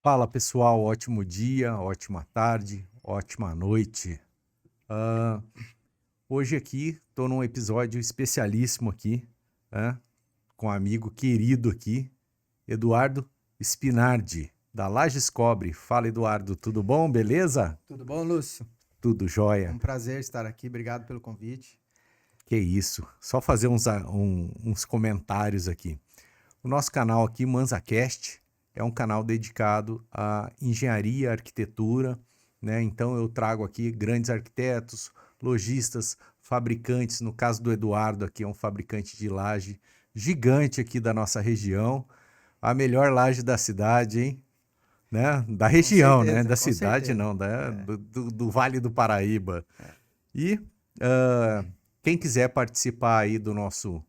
Fala pessoal, ótimo dia, ótima tarde, ótima noite. Ah, Hoje aqui estou num episódio especialíssimo aqui, né, com um amigo querido aqui, Eduardo Spinardi, da Lages Cobre. Fala Eduardo, tudo bom? Beleza? Tudo bom, Lúcio? Tudo É jóia. um prazer estar aqui. Obrigado pelo convite. Que isso, só fazer uns comentários aqui. O nosso canal aqui, ManzaCast, é um canal dedicado à engenharia, arquitetura, né? Então eu trago aqui grandes arquitetos, lojistas, fabricantes. No caso do Eduardo aqui, é um fabricante de laje gigante aqui da nossa região, a melhor laje da cidade, hein? Né? Da Com região, né? certeza, Da com cidade certeza. não, É, do Vale do Paraíba. é. E ah, quem quiser participar aí do nosso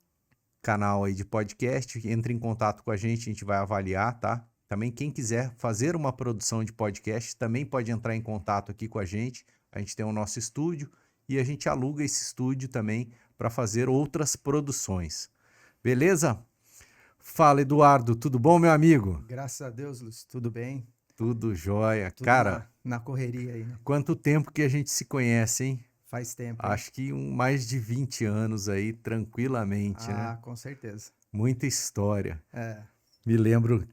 canal aí de podcast, entre em contato com a gente vai avaliar, tá? Também quem quiser fazer uma produção de podcast também pode entrar em contato aqui com a gente. A gente tem o nosso estúdio e a gente aluga esse estúdio também para fazer outras produções. Beleza? Fala, Eduardo, tudo bom, meu amigo? Graças a Deus, Lúcio, tudo bem? Tudo jóia. Tudo Cara, na correria aí, né? quanto tempo que a gente se conhece, hein? Faz tempo, hein? Acho que mais de 20 anos aí, tranquilamente, né? Ah, com certeza. Muita história. É, Me lembro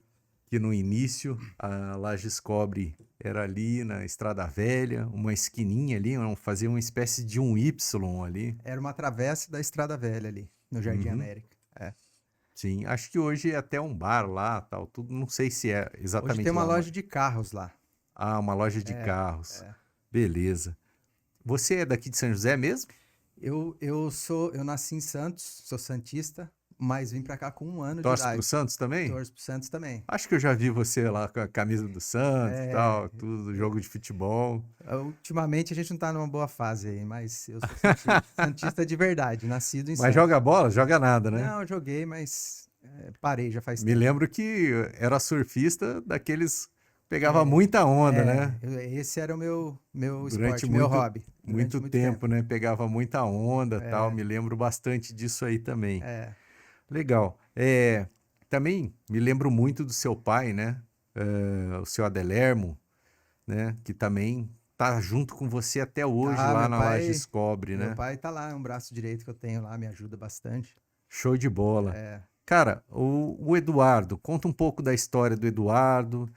que no início a Lages Cobre era ali na Estrada Velha, uma esquininha ali, fazia uma espécie de um Y ali. era uma travessa da Estrada Velha ali, no Jardim Uhum. América. É. Sim, acho que hoje é até um bar lá, tal, tudo, não sei se é Hoje tem exatamente uma lá, mas... loja de carros lá. Ah, uma loja de É, carros. é. Beleza. Você é daqui de São José mesmo? Eu nasci em Santos, sou santista, mas vim pra cá com 1 ano de Torce pro idade. Santos também? Torço pro Santos também. Acho que eu já vi você lá com a camisa do Santos, e É, tal, tudo, jogo de futebol. ultimamente a gente não tá numa boa fase aí, mas eu sou santista de verdade, nascido em Mas Santos. joga bola? Joga nada, né? Não, eu joguei, mas parei já faz Me tempo. lembro que era surfista daqueles que pegava muita onda, né? Esse era o meu Durante esporte, meu muito, hobby, durante muito muito tempo, tempo. né? Pegava muita onda, tal. É, Me lembro bastante disso aí também. é, Legal. Também me lembro muito do seu pai, né? O seu Adelermo, né? Que também tá junto com você até hoje tá, lá na Lages Cobre, meu né? pai tá lá, é um braço direito que eu tenho lá, me ajuda bastante. Show de bola. É, Cara, o Eduardo, conta um pouco da história do Eduardo.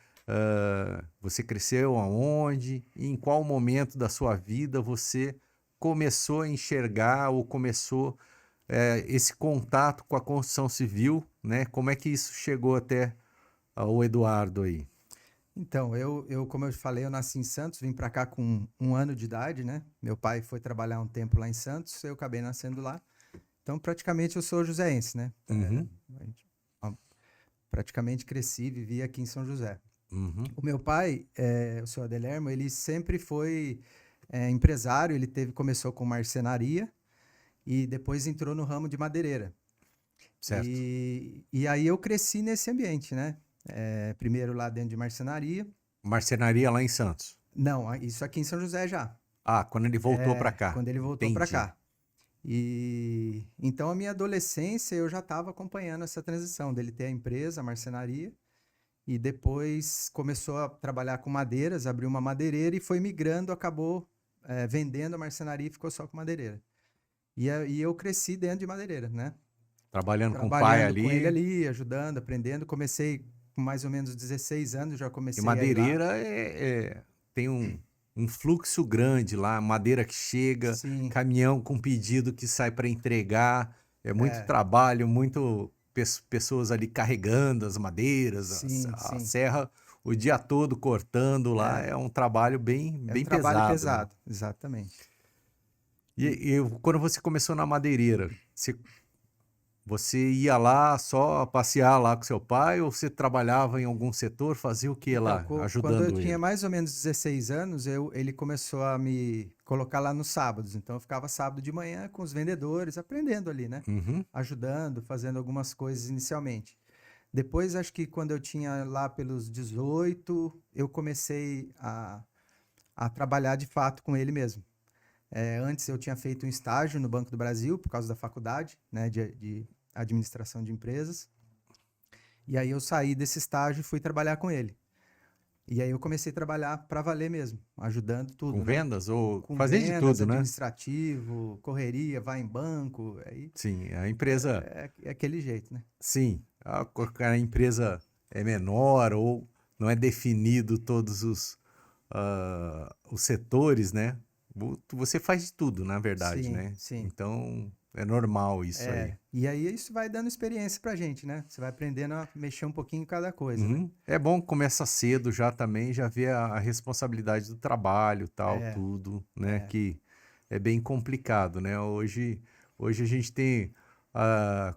Você cresceu aonde? E em qual momento da sua vida você começou a enxergar ou começou esse contato com a construção civil, né? Como é que isso chegou até o Eduardo aí? então, como eu falei, eu nasci em Santos, vim pra cá com 1 ano de idade, né? Meu pai foi trabalhar um tempo lá em Santos, eu acabei nascendo lá. Então, praticamente eu sou joseense, né? Uhum, A gente, ó, praticamente cresci, vivi aqui em São José. uhum, O meu pai, o seu Adelermo, ele sempre foi empresário, começou com marcenaria e depois entrou no ramo de madeireira. certo. E aí eu cresci nesse ambiente, né? Primeiro lá dentro de marcenaria. Marcenaria lá em Santos. Não, isso aqui em São José já. Ah, quando ele voltou para cá. Quando ele voltou para Entendi. cá. E então a minha adolescência eu já estava acompanhando essa transição dele ter a empresa, a marcenaria, e depois começou a trabalhar com madeiras, abriu uma madeireira e foi migrando, acabou vendendo a marcenaria e ficou só com madeireira. E eu cresci dentro de madeireira, né? Trabalhando com o pai Trabalhando com ele ali. ali, ajudando, aprendendo. Comecei com mais ou menos 16 anos, já E comecei a ir lá. madeireira tem um fluxo grande lá, madeira que chega, Sim, caminhão com pedido que sai para entregar, é muito é, trabalho, muito pessoas ali carregando as madeiras, sim, a sim. serra o dia todo cortando lá, É, é um trabalho bem, é um bem trabalho pesado, né? pesado, exatamente. E quando você começou na madeireira, você ia lá só passear lá com seu pai ou você trabalhava em algum setor, fazia o que Então, lá, quando eu ajudando tinha ele? mais ou menos 16 anos, ele começou a me colocar lá nos sábados. Então, eu ficava sábado de manhã com os vendedores, aprendendo ali, né? Uhum, Ajudando, fazendo algumas coisas inicialmente. Depois, acho que quando eu tinha lá pelos 18, eu comecei a trabalhar de fato com ele mesmo. Antes, eu tinha feito um estágio no Banco do Brasil, por causa da faculdade, né, de administração de empresas. E aí, eu saí desse estágio e fui trabalhar com ele. E aí eu comecei a trabalhar para valer mesmo, ajudando tudo, Com né? vendas ou Com fazer de vendas, tudo, né? administrativo, correria, vai em banco, aí Sim, a empresa, é aquele jeito, né? sim, a empresa é menor ou não é definido todos os setores, né? Você faz de tudo, na verdade, Sim, né? sim. Então é normal isso aí. E aí isso vai dando experiência pra gente, né? Você vai aprendendo a mexer um pouquinho em cada coisa, né? Uhum. É bom começar cedo já também, já ver a responsabilidade do trabalho, tal, É, tudo, né? é, Que é bem complicado, né? Hoje a gente tem,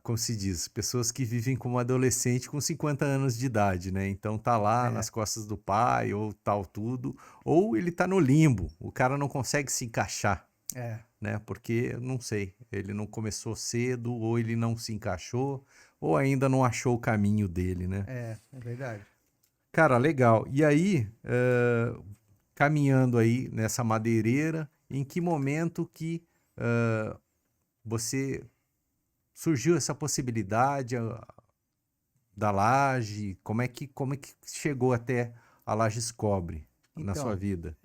como se diz, pessoas que vivem como adolescente com 50 anos de idade, né? Então tá lá é, nas costas do pai ou tal, tudo, ou ele tá no limbo, o cara não consegue se encaixar, é, né? Porque, não sei, ele não começou cedo, ou ele não se encaixou, ou ainda não achou o caminho dele, né? é verdade. Cara, legal. E aí, caminhando aí nessa madeireira, em que momento que você surgiu essa possibilidade da laje? Como é que chegou até a Lajes Cobre na sua Então, vida?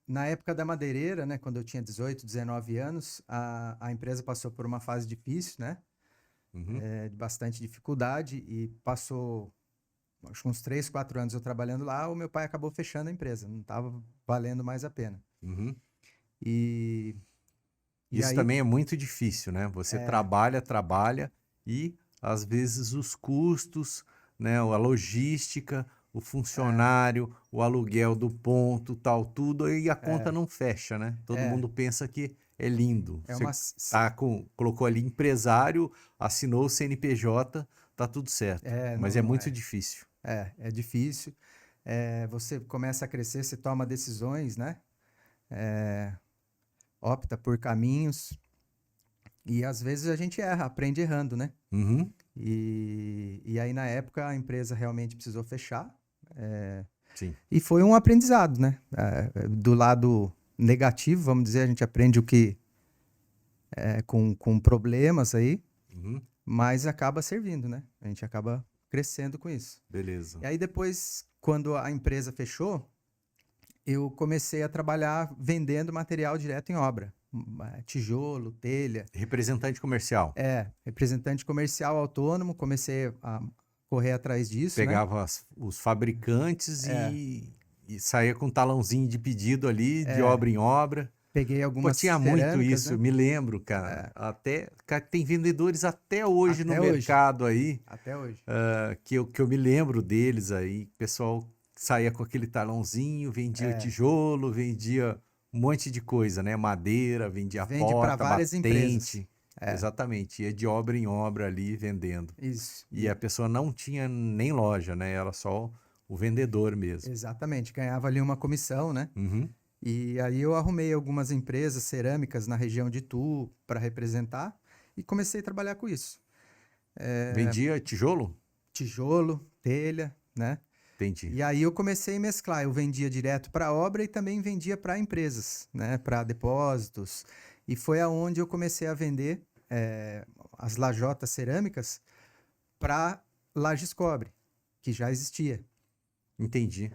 na época da madeireira, né, quando eu tinha 18, 19 anos, a empresa passou por uma fase difícil, né, Uhum, de bastante dificuldade e passou, acho que uns 3, 4 anos eu trabalhando lá, o meu pai acabou fechando a empresa, não estava valendo mais a pena. uhum. E, e Isso aí, também é muito difícil, né? Você é, trabalha e às vezes os custos, né? A logística, o é, funcionário, o aluguel do ponto, tal, tudo, e a conta é, não fecha, né? Todo é, mundo pensa que é lindo. é Você uma, colocou ali empresário, assinou o CNPJ, tá tudo certo. Mas não, é não muito é, difícil. é difícil, você começa a crescer, você toma decisões, né, opta por caminhos, e às vezes a gente erra, aprende errando, né? Uhum, E aí, na época, a empresa realmente precisou fechar. sim. E foi um aprendizado, né? Do lado negativo, vamos dizer, a gente aprende o que com problemas aí, Uhum, mas acaba servindo, né? A gente acaba crescendo com isso. beleza. E aí, depois, quando a empresa fechou, eu comecei a trabalhar vendendo material direto em obra. Tijolo, telha. Representante comercial. Representante comercial autônomo, comecei a correr atrás disso, né? Pegava os fabricantes e saía com um talãozinho de pedido ali, de É, obra em obra. peguei Pô, algumas tinha muito cerâmicas, isso, né? me lembro, cara. Cara, tem vendedores até hoje no Até hoje. mercado aí, Até hoje. que eu me lembro deles aí. O pessoal saía com aquele talãozinho, vendia É, tijolo, vendia um monte de coisa, né? Madeira, vendia vende para porta, várias empresas. batente. É, Exatamente, ia de obra em obra ali vendendo. isso. E a pessoa não tinha nem loja, né? Era só o vendedor mesmo. Exatamente. Ganhava ali uma comissão, né? Uhum. E aí eu arrumei algumas empresas cerâmicas na região de Itu para representar e comecei a trabalhar com isso. Vendia tijolo? Tijolo, telha, né? Entendi. E aí eu comecei a mesclar. Eu vendia direto para obra e também vendia para empresas, né? Para depósitos. E foi aonde eu comecei a vender as lajotas cerâmicas para Lajes Cobre, que já existia. Entendi.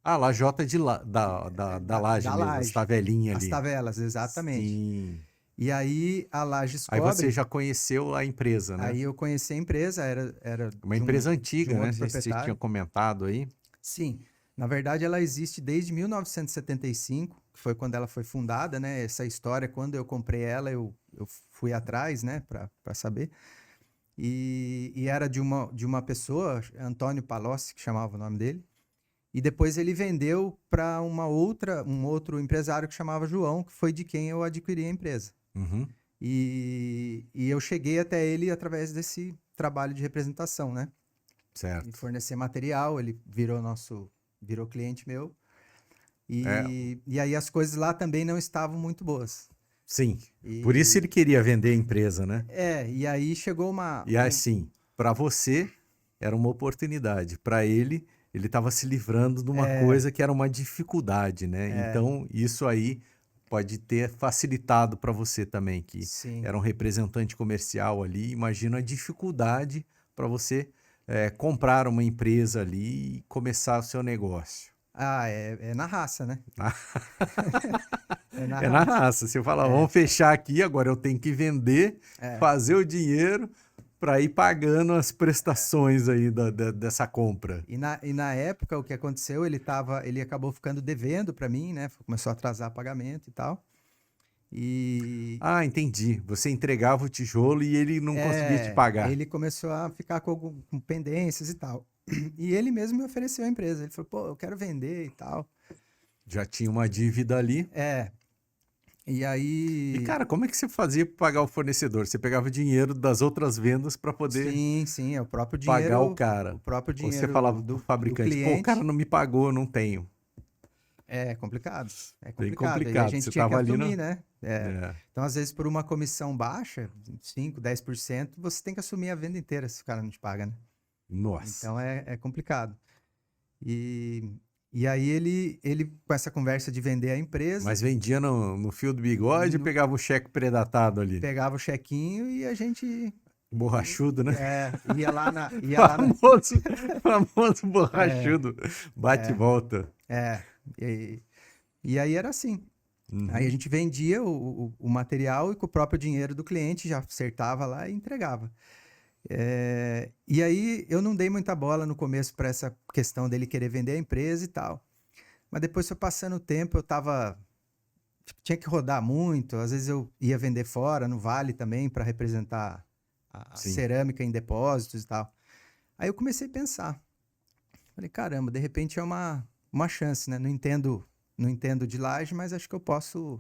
Ah, lajota da laje Da mesmo, as laje. tavelinhas As ali. tavelas, exatamente. Sim. E aí a Lajes Aí você Cobre, já conheceu a empresa, né? aí eu conheci a empresa, era Uma empresa de um antiga, né? outro Você tinha proprietário. comentado aí. Sim, na verdade ela existe desde 1975, que foi quando ela foi fundada, né? Essa história, quando eu comprei ela, eu fui atrás, né, para saber. E era de uma pessoa, Antônio Palocci, que chamava o nome dele. E depois ele vendeu para um outro empresário que chamava João, que foi de quem eu adquiri a empresa. Uhum. E eu cheguei até ele através desse trabalho de representação, né? E Certo. fornecer material, ele virou cliente meu. É, E aí as coisas lá também não estavam muito boas. sim. Por isso E, ele queria vender a empresa, né? e aí chegou E assim, para você era uma oportunidade, para ele estava se livrando de uma é, coisa que era uma dificuldade, né? é, Então, isso aí pode ter facilitado para você também, que sim, era um representante comercial ali. Imagina a dificuldade para você comprar uma empresa ali e começar o seu negócio? Ah, é na raça, né? É na É na raça. raça. Você fala, vamos fechar aqui, agora eu tenho que vender, É. fazer o dinheiro para ir pagando as prestações aí dessa compra. E na época, o que aconteceu, ele acabou ficando devendo para mim, né? Começou a atrasar pagamento e tal. E Ah, entendi. Você entregava o tijolo e ele não conseguia te pagar. ele começou a ficar com pendências e tal. E ele mesmo me ofereceu a empresa. Ele falou, pô, eu quero vender e tal. Já tinha uma dívida ali. E E, aí, cara, como é que você fazia para pagar o fornecedor? Você pegava o dinheiro das outras vendas para poder sim, é pagar o o cara. próprio Ou você dinheiro falava pro do fabricante, pô, o cara cliente. não me pagou, eu não tenho. É complicado, é Bem complicado. E a complicado. gente Você tinha que tava ali assumir, no... né? É. Então, às vezes, por uma comissão baixa, 5, 10%, você tem que assumir a venda inteira se o cara não te paga, né? Nossa. Então, é complicado. E, e aí, ele, com essa conversa de vender a empresa, Mas vendia no fio do bigode e no- pegava o cheque predatado ali. pegava o chequinho e a gente Borrachudo, né? Famoso, famoso É, borrachudo. Bate e é, volta. é. E, e aí era assim. Aí a Uhum. gente vendia o material e com o próprio dinheiro do cliente já acertava lá e entregava. E aí eu não dei muita bola no começo para essa questão dele querer vender a empresa e tal. Mas depois foi passando o tempo, tinha que rodar muito, às vezes eu ia vender fora, no Vale também, para representar a Sim. cerâmica em depósitos e tal. Aí eu comecei a pensar. Falei, caramba, de repente é uma chance, né? Não entendo de laje, mas acho que eu posso.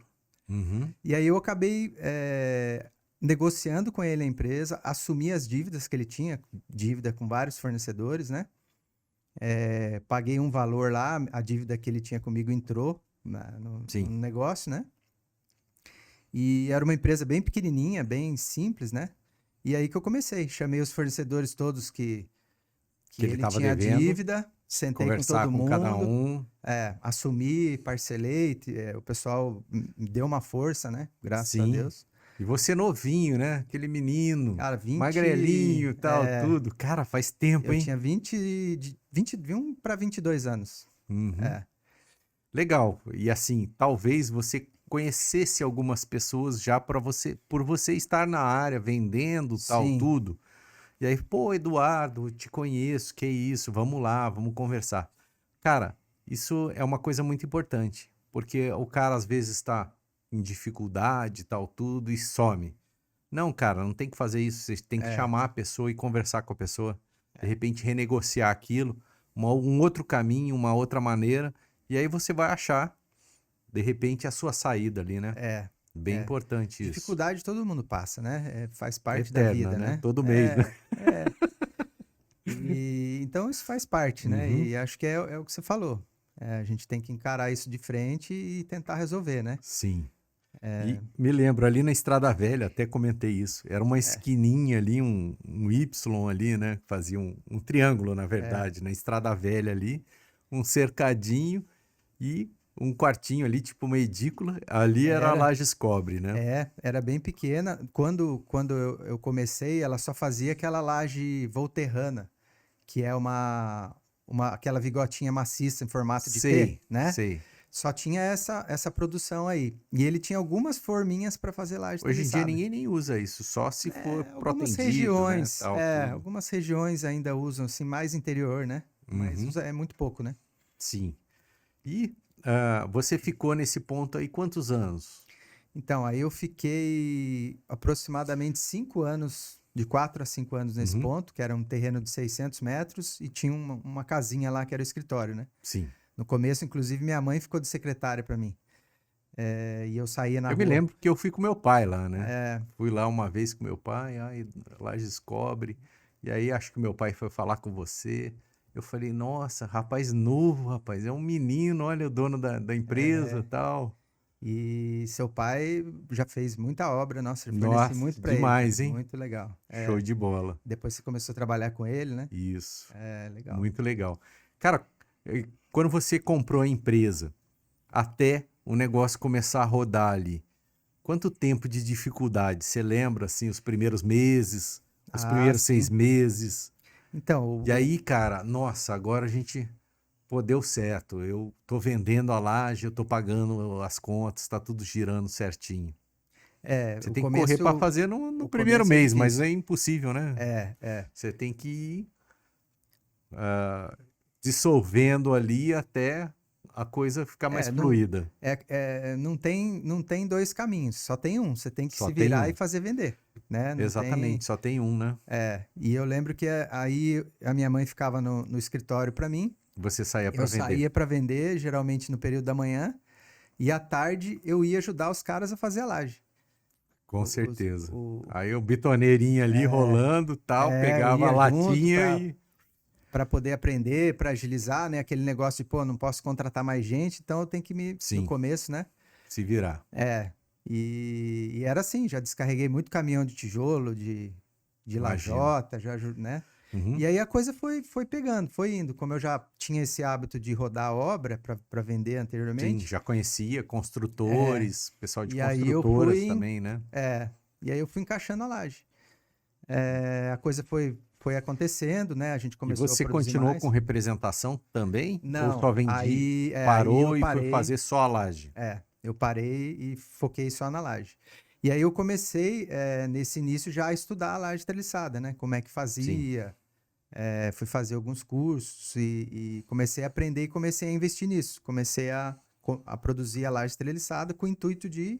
Uhum. E aí eu acabei negociando com ele a empresa, assumi as dívidas que ele tinha, dívida com vários fornecedores, né? Paguei um valor lá, a dívida que ele tinha comigo entrou no Sim. negócio, né? E era uma empresa bem pequenininha, bem simples, né? E aí que eu comecei, chamei os fornecedores todos que Que ele ele estava tinha devendo, dívida, sentei com conversar todo com cada mundo, um. assumi, parcelei, o pessoal me deu uma força, né? Graças a Sim. Deus. E você novinho, né? Aquele menino, Cara, magrelinho e tal, tudo. Cara, faz tempo, eu hein? tinha 21 para 22 anos. Uhum. É, Legal. E assim, talvez você conhecesse algumas pessoas já para você, por você estar na área vendendo tal sim, tudo. E aí, pô, Eduardo, te conheço, que isso? Vamos lá, vamos conversar. Cara, isso é uma coisa muito importante, porque o cara às vezes está em dificuldade, tal tudo e some. Não, cara, não tem que fazer isso. Você tem que é, chamar a pessoa e conversar com a pessoa. De repente, renegociar aquilo, um outro caminho, uma outra maneira. E aí você vai achar, de repente, a sua saída ali, né? é, Bem é. importante isso. Dificuldade todo mundo passa, né? Faz parte da Eterna, vida, né? né? Todo mês, né? É. E então isso faz parte, né? Uhum. E acho que é o que você falou. A gente tem que encarar isso de frente e tentar resolver, né? Sim. E me lembro, ali na Estrada Velha, até comentei isso. Era uma esquininha ali, um Y ali, né? Fazia um triângulo, na É, verdade, na Estrada Velha ali, um cercadinho e um quartinho ali, tipo uma edícula. Ali era a era, Lages Cobre, né? era bem pequena. Quando eu comecei, ela só fazia aquela laje volterrana, que é aquela vigotinha maciça em formato de T, Sei, né? sei. Só tinha essa produção aí. E ele tinha algumas forminhas para fazer laje Hoje em dia também. ninguém nem usa isso, só se for protendido, né? Tal, tudo. Algumas regiões ainda usam assim mais interior, né? Mas Uhum, é muito pouco, né? sim. E você ficou nesse ponto aí quantos anos? Então, aí eu fiquei aproximadamente 5 anos, de 4 a 5 anos nesse Uhum, ponto, que era um terreno de 600 metros e tinha uma casinha lá que era o escritório, né? sim. No começo, inclusive, minha mãe ficou de secretária para mim. E eu saía na Eu me rua. lembro que eu fui com meu pai lá, né? É, Fui lá uma vez com meu pai, aí Lages Cobre, e aí acho que meu pai foi falar com você. Eu falei, nossa, rapaz novo, rapaz, é um menino, olha o dono da empresa e tal. e seu pai já fez muita obra, nossa, eu forneci Nossa, muito para ele, cara. demais, hein? Muito legal. Show de bola. Depois você começou a trabalhar com ele, né? Isso, É, legal. muito legal. Cara, quando você comprou a empresa, até o negócio começar a rodar ali, quanto tempo de dificuldade? Você lembra, assim, os primeiros meses, os Ah, primeiros seis sim. meses? Então, E aí, cara, nossa, agora a gente, pô, deu certo. Eu tô vendendo a laje, eu tô pagando as contas, tá tudo girando certinho. Você o tem que correr para começo, fazer no o primeiro começo é mês, mas difícil. é impossível, né? É. Você tem que ir dissolvendo ali até a coisa ficar mais Não, fluida. não tem dois caminhos, só tem um. Você tem que Só se tem virar e um. fazer vender, né? Não tem. Exatamente, só tem um, né? E eu lembro que aí a minha mãe ficava no escritório para mim, Você saía para eu vender. saía para vender, geralmente no período da manhã, e à tarde eu ia ajudar os caras a fazer a laje. Com Os- certeza. o- Aí o bitoneirinho ali rolando, tal, eu pegava a ia junto latinha para e para poder aprender, para agilizar, né? Aquele negócio de, pô, não posso contratar mais gente, então eu tenho que no sim, começo, né? se virar. E era assim, já descarreguei muito caminhão de tijolo, de Imagino. lajota, né? Uhum. E aí a coisa foi pegando, foi indo. Como eu já tinha esse hábito de rodar a obra para vender Sim, anteriormente, já conhecia é, construtores, pessoal de e aí eu construtoras fui, também, né? é, e aí eu fui encaixando a laje. A coisa foi acontecendo, né? A gente E começou a você produzir continuou com mais. representação também? Ou Não, só vendia? aí eu Parou e foi parei, fazer só a laje? eu parei e foquei só na laje. E aí eu comecei, nesse início, já a estudar a laje treliçada, né? Como é que Sim. fazia, fui fazer alguns cursos e comecei a aprender e comecei a investir nisso. Comecei a produzir a laje treliçada com o intuito de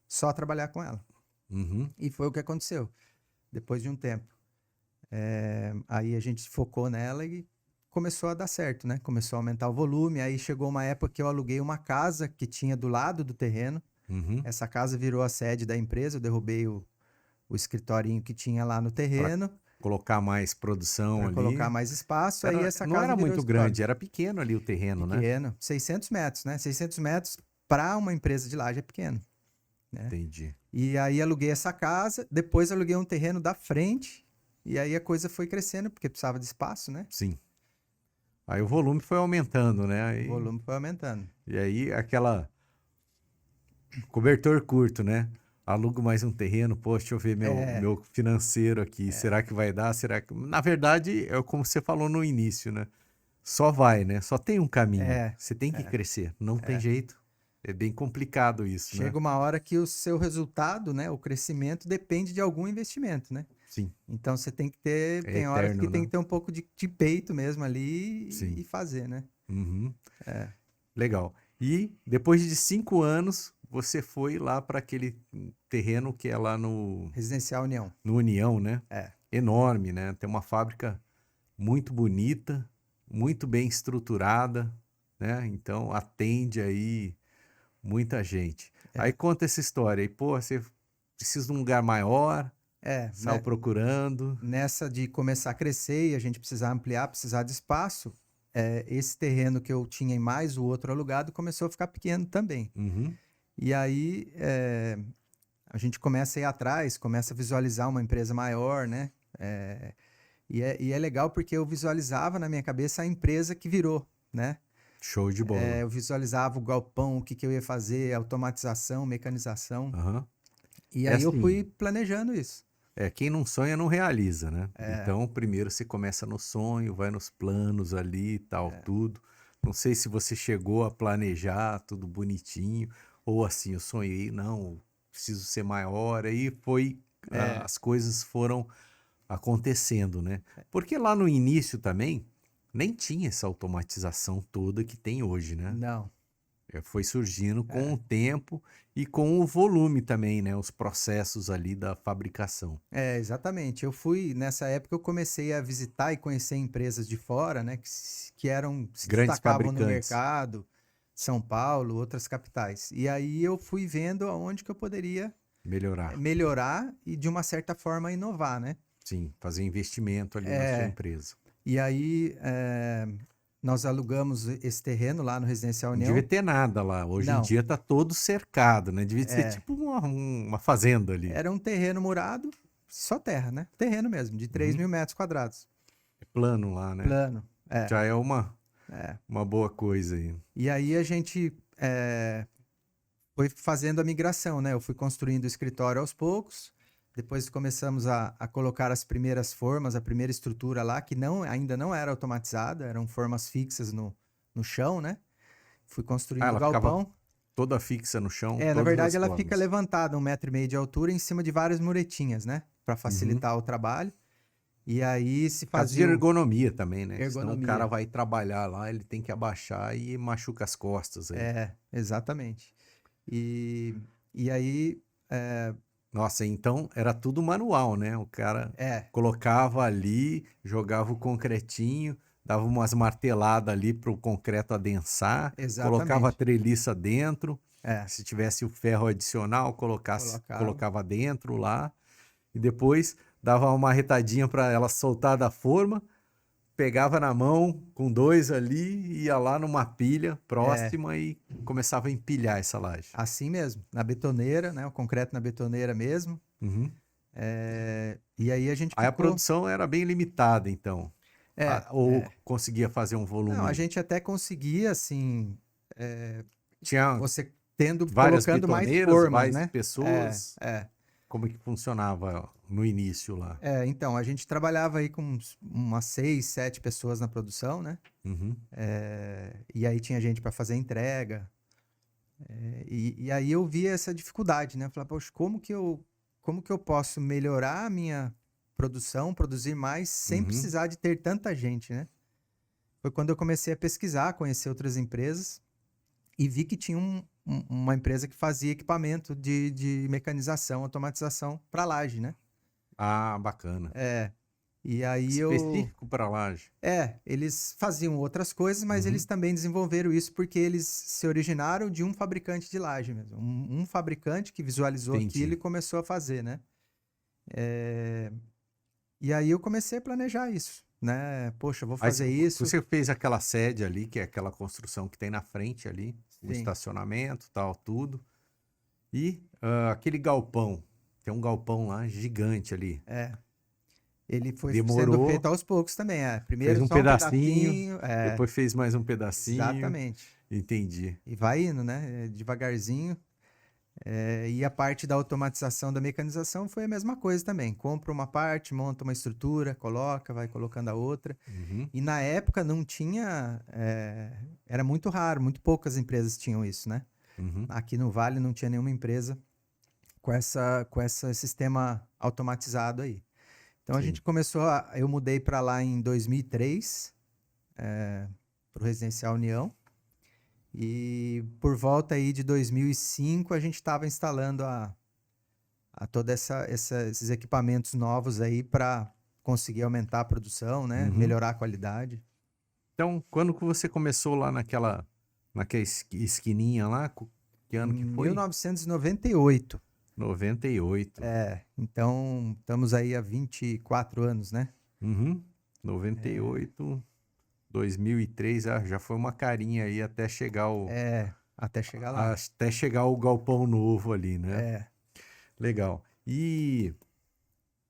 só trabalhar com ela. Uhum. E foi o que aconteceu, depois de um tempo. Aí a gente focou nela e começou a dar certo, né? Começou a aumentar o volume. Aí chegou uma época que eu aluguei uma casa que tinha do lado do terreno. Uhum. Essa casa virou a sede da empresa. Eu derrubei o escritorinho que tinha lá no Para terreno colocar mais produção para colocar ali. mais espaço. Aí essa Não casa era virou muito escritório. grande, era pequeno ali o terreno, né? Pequeno, 600 metros, né? 600 metros para uma empresa de laje é pequeno, né? Entendi. E aí aluguei essa casa. Depois aluguei um terreno da frente. E aí a coisa foi crescendo, porque precisava de espaço, né? Sim. Aí o volume foi aumentando, né? O volume foi aumentando. E aí aquela cobertor curto, né? Alugo mais um terreno, pô, deixa eu ver É, meu financeiro aqui. Será que vai dar? Será que. Na verdade, é como você falou no início, né? Só vai, né? Só tem um caminho. é, Você tem que é, crescer. Não tem é. jeito. É bem complicado isso, né? Chega uma hora que o seu resultado, né, o crescimento depende de algum investimento, né? Sim. Então você tem que ter, É tem hora que eterno, tem né? que ter um pouco de peito mesmo ali Sim. e fazer, né? Uhum. Legal. E depois de 5 anos, você foi lá para aquele terreno que é lá Residencial União. no União, né? É. Enorme, né? Tem uma fábrica muito bonita, muito bem estruturada, né? Então atende aí muita gente. Aí É. conta essa história aí, pô, você precisa de um lugar maior, saiu Né? procurando. Nessa de começar a crescer e a gente precisar ampliar, precisar de espaço, esse terreno que eu tinha e mais o outro alugado começou a ficar pequeno também. Uhum. E aí a gente começa a ir atrás, começa a visualizar uma empresa maior, né? E é legal porque eu visualizava na minha cabeça a empresa que virou, né? Show de bola. Eu visualizava o galpão, o que eu ia fazer, automatização, mecanização. Aham. E É aí eu assim, fui planejando isso. quem não sonha não realiza, né? Então, primeiro você começa no sonho, vai nos planos ali e tal, tudo. Não sei se você chegou a planejar tudo bonitinho, ou assim, eu sonhei, não, preciso ser maior, aí foi, É, as coisas foram acontecendo, né? Porque lá no início também, nem tinha essa automatização toda que tem hoje, né? não. Foi surgindo com É, o tempo e com o volume também, né? Os processos ali da fabricação. exatamente. Nessa época eu comecei a visitar e conhecer empresas de fora, né, se Grandes destacavam no fabricantes. mercado, São Paulo, outras capitais. E aí eu fui vendo aonde que eu poderia Melhorar. melhorar e de uma certa forma inovar, né? Sim, fazer investimento ali na sua É, empresa. e aí nós alugamos esse terreno lá no Residencial Não devia União. ter nada lá. Hoje em Não, dia tá todo cercado, né? Devia ser tipo uma fazenda ali. era um terreno murado, só terra, né? Terreno mesmo, de 3 Uhum. mil metros quadrados. É plano lá, né? Plano. Já é É. uma boa coisa aí. E aí a gente foi fazendo a migração, né? Eu fui construindo o escritório aos poucos, Depois começamos a colocar as primeiras formas, a primeira estrutura lá, que ainda não era automatizada, eram formas fixas no chão, né? Fui Ah, construindo o ela ficava galpão. toda fixa no chão, Na todas verdade, as ela fica formas. levantada 1,5 m de altura em cima de várias muretinhas, né? Para Uhum. facilitar o trabalho. E aí se Por causa de fazia ergonomia também, né? Senão o cara ergonomia. vai trabalhar lá, ele tem que abaixar e machuca as costas aí. Exatamente. E, e aí, é, Nossa, então era tudo manual, né? O cara é, colocava ali, jogava o concretinho, dava umas marteladas ali para o concreto adensar, colocava a exatamente. treliça dentro. É, Se tivesse o ferro adicional, colocava. colocava dentro lá. E depois dava uma marretadinha para ela soltar da forma, pegava na mão com dois ali, ia lá numa pilha É, próxima e começava a empilhar essa laje. assim mesmo, na betoneira, né? O concreto na betoneira mesmo. Uhum. E aí a gente Aí a ficou. produção era bem limitada, então. É, Ou é. conseguia fazer um Não, a volume. gente até conseguia, assim, Tinha você várias colocando mais betoneiras, formas, várias né? É, pessoas. é. Como é que funcionava no início lá? Então, a gente trabalhava aí com umas 6, 7 pessoas na produção, né? Uhum. E aí tinha gente para fazer entrega. E aí eu via essa dificuldade, né? Eu falava, poxa, como que eu posso melhorar a minha produção, produzir mais, sem Uhum. precisar de ter tanta gente, né? Foi quando eu comecei a pesquisar, conhecer outras empresas e vi que tinha uma empresa que fazia equipamento de mecanização, automatização para laje, né? Ah, bacana. É, e aí eu. Específico para laje. Eles faziam outras coisas, mas eles Uhum. também desenvolveram isso porque eles se originaram de um fabricante de laje mesmo. Um fabricante que visualizou aquilo Entendi. e começou a fazer, né? E aí eu comecei a planejar isso, né? Poxa, eu vou Aí fazer isso. você fez aquela sede ali, que é aquela construção que tem na frente ali, o Sim, estacionamento, tal, tudo. E aquele galpão, tem um galpão lá gigante ali. é. Ele foi sendo Demorou, feito aos poucos também, é. fez Primeiro um só um pedacinho, pedacinho, depois fez mais um pedacinho. exatamente. Entendi. E vai indo, né? Devagarzinho. E a parte da automatização da mecanização foi a mesma coisa também. Compra uma parte, monta uma estrutura, coloca, vai colocando a outra. Uhum, E na época não tinha. Era muito raro, muito poucas empresas tinham isso, né? uhum, Aqui no Vale não tinha nenhuma empresa com esse sistema automatizado aí. Então a gente sim. começou a. Eu mudei para lá em 2003, para o Residencial União. E por volta aí de 2005 a gente estava instalando a toda esses equipamentos novos aí para conseguir aumentar a produção, né? Uhum. Melhorar a qualidade. Então, quando que você começou lá naquela esquininha lá? Que Em ano que foi? 1998. 98. Então estamos aí há 24 anos, né? Uhum. 98, 2003, já foi uma carinha aí Até chegar lá. até chegar o galpão novo ali, né? É, Legal. E,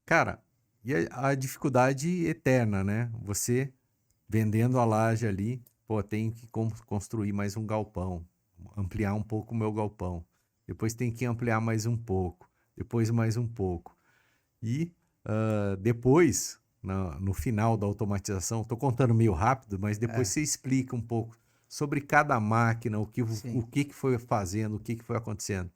cara, e a dificuldade eterna, né? Você vendendo a laje ali, pô, tem que construir mais um galpão, ampliar um pouco o meu galpão. Depois tem que ampliar mais um pouco, depois mais um pouco. E depois, no final da automatização, estou contando meio rápido, mas depois é, você explica um pouco sobre cada máquina, o sim. que foi fazendo, o que foi acontecendo.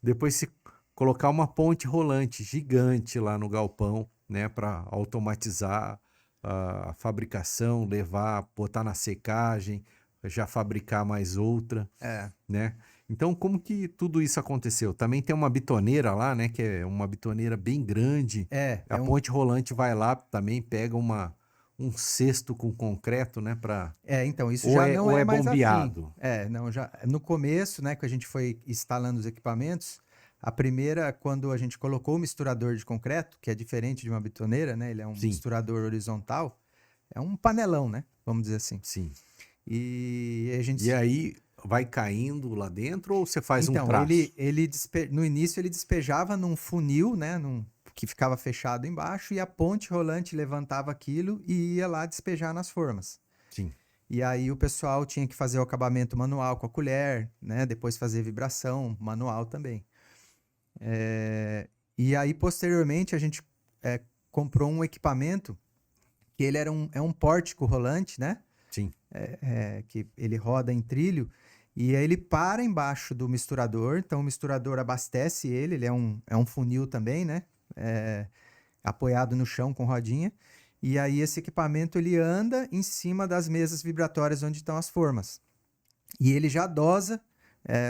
Depois se colocar uma ponte rolante gigante lá no galpão, né, para automatizar a fabricação, levar, botar na secagem, já fabricar mais outra, É, né? Então, como que tudo isso aconteceu? Também tem uma bitoneira lá, né, que é uma bitoneira bem grande. A é um. ponte rolante vai lá também, pega um cesto com concreto, né, para Então, isso já não ou é é mais assim. bombeado? Não, já no começo, né, que a gente foi instalando os equipamentos, a primeira, quando a gente colocou o misturador de concreto, que é diferente de uma bitoneira, né, ele é um Sim, misturador horizontal, é um panelão, né, vamos dizer assim. sim. E a E gente, aí vai caindo lá dentro ou você faz um então, traço? no início ele despejava num funil, né, que ficava fechado embaixo, e a ponte rolante levantava aquilo e ia lá despejar nas formas. Sim. E aí o pessoal tinha que fazer o acabamento manual com a colher, né? Depois fazer vibração manual também. E aí, posteriormente, a gente comprou um equipamento que ele é um pórtico rolante, né? Sim. Que ele roda em trilho. E aí ele para embaixo do misturador. Então, o misturador abastece ele é um funil também, né? Apoiado no chão com rodinha. E aí esse equipamento ele anda em cima das mesas vibratórias onde estão as formas. E ele já dosa,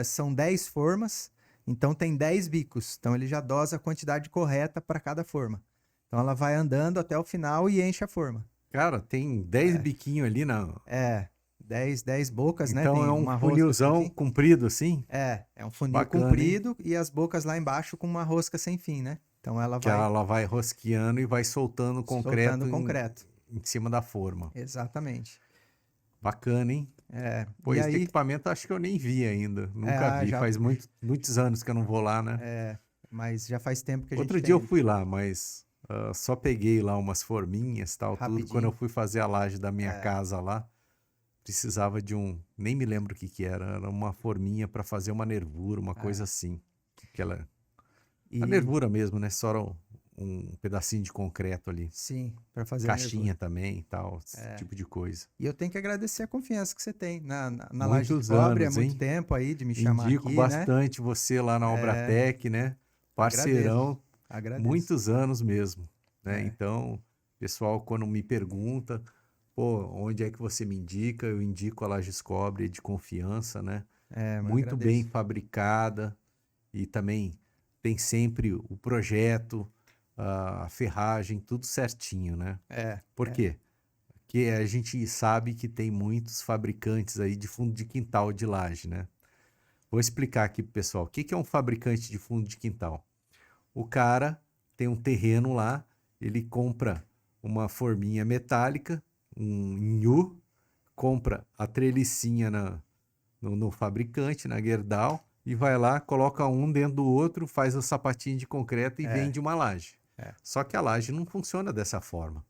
são 10 formas, então tem 10 bicos. Então ele já dosa a quantidade correta para cada forma. Então ela vai andando até o final e enche a forma. Cara, tem 10 biquinhos ali na... 10 bocas, né? Então Tem é um uma rosca sem funilzão fim. comprido assim? É um funil Bacana, comprido e as bocas lá embaixo com uma rosca sem fim, né? Então ela Que vai ela vai rosqueando e vai soltando soltando concreto o concreto. em cima da forma. Exatamente. Bacana, hein? Pô, E esse aí, equipamento acho que eu nem vi ainda. Nunca vi. já, Faz muitos anos que eu não vou lá, né? mas já faz tempo que a gente Outro dia eu tem fui lá, mas só peguei lá umas forminhas e tal, tudo. Quando eu rapidinho. fui fazer a laje da minha casa lá, precisava de nem me lembro o que que era. Era uma forminha para fazer uma nervura, uma coisa assim. A E nervura mesmo, né? Só era um pedacinho de concreto ali. sim, para fazer a Caixinha nervura. também e tal, esse tipo de coisa. E eu tenho que agradecer a confiança que você tem na Laje de Muitos Cobre há anos, muito hein? tempo aí de me chamar Indico aqui, né? bastante você lá na Obratec, né? Agradeço, Parceirão, agradeço. muitos anos mesmo, né? É, Então, pessoal, quando me pergunta, pô, onde é que você me indica? Eu indico a Lages Cobre de confiança, né? eu Muito bem agradeço. fabricada e também tem sempre o projeto, a ferragem, tudo certinho, né? Por quê? Porque a gente sabe que tem muitos fabricantes aí de fundo de quintal de laje, né? Vou explicar aqui pro pessoal. O que que é um fabricante de fundo de quintal? O cara tem um terreno lá, ele compra uma forminha metálica, um nhu, compra a trelicinha no fabricante, na Gerdau, e vai lá, coloca um dentro do outro, faz o sapatinho de concreto e vende uma laje. É. Só que a laje não funciona dessa forma.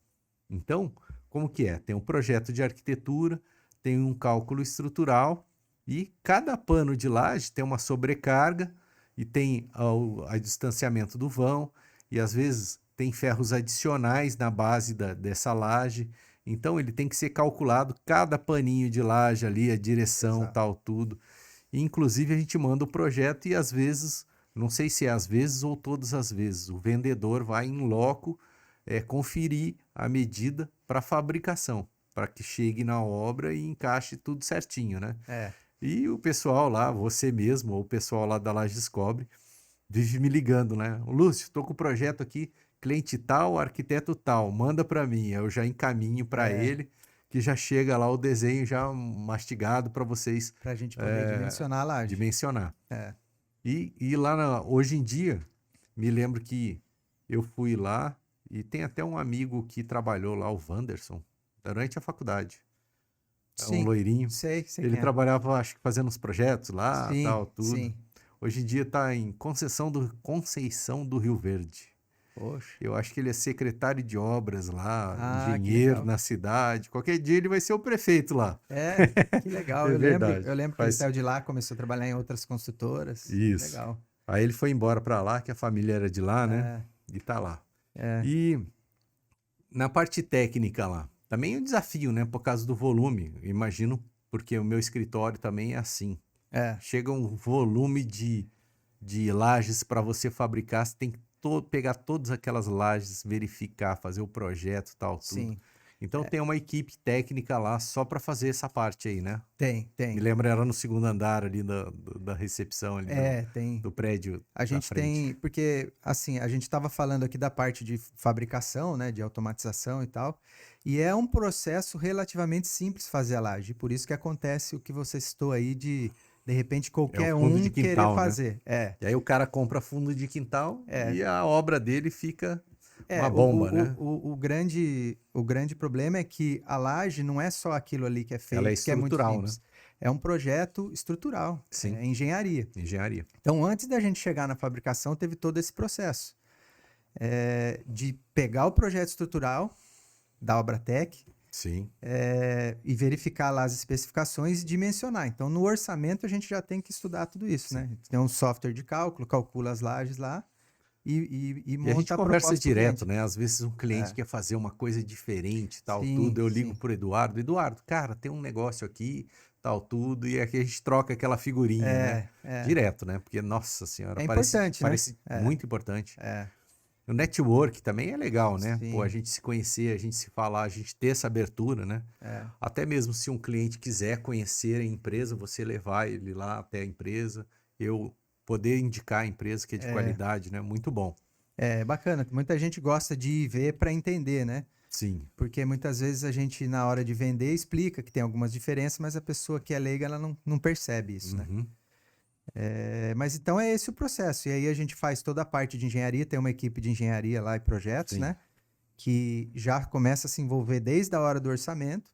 Então, como que é? Tem um projeto de arquitetura, tem um cálculo estrutural e cada pano de laje tem uma sobrecarga e tem o distanciamento do vão e às vezes tem ferros adicionais na base dessa laje. Então ele tem que ser calculado cada paninho de laje ali, a direção, Exato. tal, tudo. E, inclusive a gente manda o projeto e às vezes, não sei se é às vezes ou todas as vezes, o vendedor vai em loco conferir a medida para fabricação, para que chegue na obra e encaixe tudo certinho, né? E o pessoal lá, você mesmo, ou o pessoal lá da Lages Cobre, vive me ligando, né? Lúcio, estou com o projeto aqui, cliente tal, arquiteto tal, manda para mim, eu já encaminho para ele, que já chega lá o desenho já mastigado para vocês Para a gente poder dimensionar a laje. dimensionar. E lá hoje em dia, me lembro que eu fui lá e tem até um amigo que trabalhou lá, o Wanderson, durante a faculdade. É um Sim, loirinho. sei Ele quem é. trabalhava, acho que fazendo uns projetos lá, Sim, tal, tudo. sim. Hoje em dia está em Conceição do Rio Verde. Poxa. Eu acho que ele é secretário de obras lá, Que engenheiro legal. na cidade. Qualquer dia ele vai ser o prefeito lá. Que legal. É Eu verdade. lembro que ele saiu de lá, começou a trabalhar em outras construtoras. Isso. Legal. Aí ele foi embora para lá, que a família era de lá, né? E tá lá. E na parte técnica lá, também é um desafio, né? Por causa do volume, imagino, porque o meu escritório também é assim. Chega um volume de lajes para você fabricar, você tem que pegar todas aquelas lajes, verificar, fazer o projeto, tal, tudo. Sim. Então tem uma equipe técnica lá só para fazer essa parte aí, né? Tem. Me lembro, era no segundo andar ali da recepção ali Tem. do prédio A da gente frente. tem, porque assim, a gente estava falando aqui da parte de fabricação, né, de automatização e tal, e é um processo relativamente simples fazer a laje, por isso que acontece o que você citou aí de repente É o qualquer fundo de um querer quintal, né? fazer. E aí o cara compra fundo de quintal e a obra dele fica uma O, bomba, né? o grande problema é que a laje não é só aquilo ali que é Ela é feito, que é muito estrutural, né? simples. É um projeto estrutural, Sim. é engenharia. Engenharia. Então, antes da gente chegar na fabricação, teve todo esse processo de pegar o projeto estrutural da Obratec Sim. e verificar lá as especificações e dimensionar. Então, no orçamento, a gente já tem que estudar tudo isso, né? Tem um software de cálculo, calcula as lajes lá e E a gente monta a conversa proposta pro direto, cliente. né? Às vezes um cliente É. quer fazer uma coisa diferente, tal, Sim, tudo. Eu ligo sim. pro Eduardo, Eduardo, cara, tem um negócio aqui, tal, tudo, e aqui a gente troca aquela figurinha, né? É. Direto, né? Porque, nossa senhora, É parece, importante, né? parece muito importante. É. O network também é legal, né? Pô, a Sim, gente se conhecer, a gente se falar, a gente ter essa abertura, né? é. Até mesmo se um cliente quiser conhecer a empresa, você levar ele lá até a empresa, eu poder indicar a empresa que é de É, qualidade, né? Muito bom. é bacana. Muita gente gosta de ir ver para entender, né? Sim. Porque muitas vezes a gente, na hora de vender, explica que tem algumas diferenças, mas a pessoa que é leiga, ela não percebe isso, né? Uhum. Mas então é esse o processo. E aí a gente faz toda a parte de engenharia, tem uma equipe de engenharia lá e projetos, Sim. né? Que já começa a se envolver desde a hora do orçamento.